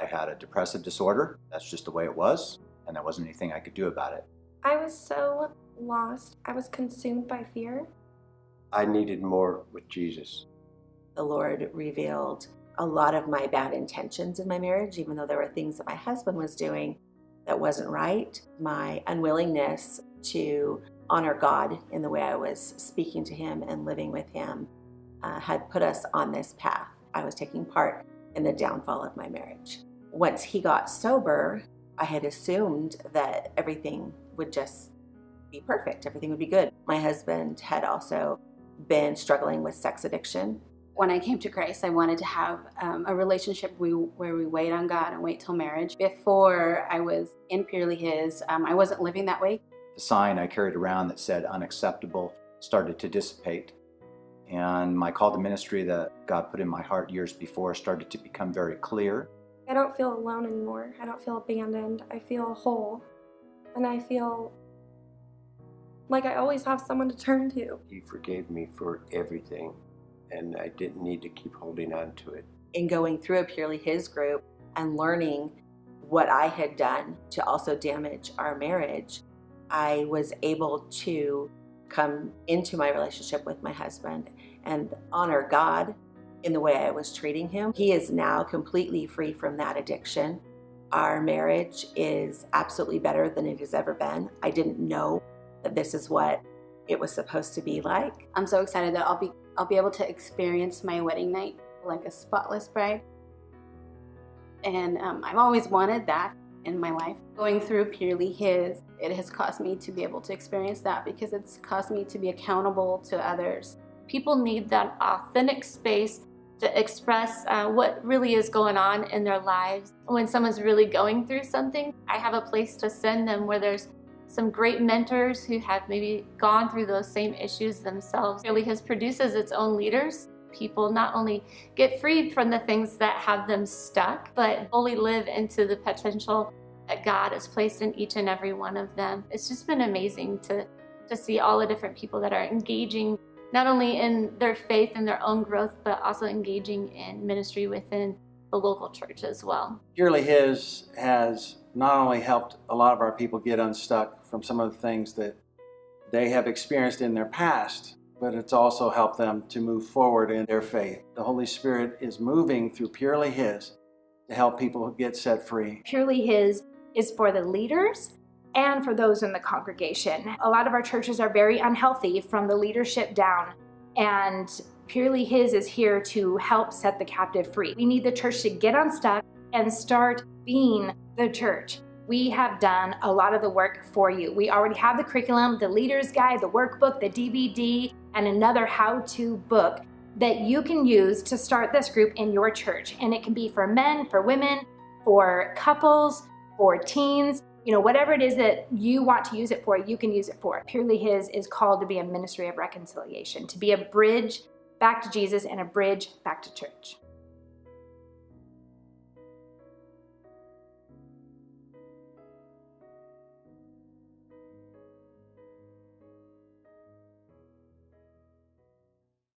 had a depressive disorder. That's just the way it was, and there wasn't anything I could do about it. I was so lost. I was consumed by fear. I needed more with Jesus. The Lord revealed a lot of my bad intentions in my marriage, even though there were things that my husband was doing that wasn't right. My unwillingness to honor God in the way I was speaking to him and living with him had put us on this path. I was taking part in the downfall of my marriage. Once he got sober, I had assumed that everything would just be perfect, everything would be good. My husband had also been struggling with sex addiction. When I came to Christ, I wanted to have a relationship where we wait on God and wait till marriage. Before I was in Purely His, I wasn't living that way. The sign I carried around that said unacceptable started to dissipate. And my call to ministry that God put in my heart years before started to become very clear. I don't feel alone anymore. I don't feel abandoned. I feel whole. And I feel like I always have someone to turn to. He forgave me for everything, and I didn't need to keep holding on to it. In going through a Purely His group and learning what I had done to also damage our marriage, I was able to come into my relationship with my husband and honor God in the way I was treating him. He is now completely free from that addiction. Our marriage is absolutely better than it has ever been. I didn't know that this is what it was supposed to be like. I'm so excited that I'll be able to experience my wedding night like a spotless bride. And I've always wanted that in my life. Going through Purely His, it has caused me to be able to experience that because it's caused me to be accountable to others. People need that authentic space to express what really is going on in their lives. When someone's really going through something, I have a place to send them where there's some great mentors who have maybe gone through those same issues themselves. Purely His produces its own leaders. People not only get free from the things that have them stuck, but fully live into the potential that God has placed in each and every one of them. It's just been amazing to see all the different people that are engaging not only in their faith and their own growth, but also engaging in ministry within the local church as well. Purely His has not only helped a lot of our people get unstuck from some of the things that they have experienced in their past, but it's also helped them to move forward in their faith. The Holy Spirit is moving through Purely His to help people get set free. Purely His is for the leaders and for those in the congregation. A lot of our churches are very unhealthy from the leadership down, and Purely His is here to help set the captive free. We need the church to get unstuck and start being the church. We have done a lot of the work for you. We already have the curriculum, the leader's guide, the workbook, the DVD, and another how-to book that you can use to start this group in your church. And it can be for men, for women, for couples, for teens, whatever it is that you want to use it for, you can use it for. Purely His is called to be a ministry of reconciliation, to be a bridge back to Jesus and a bridge back to church.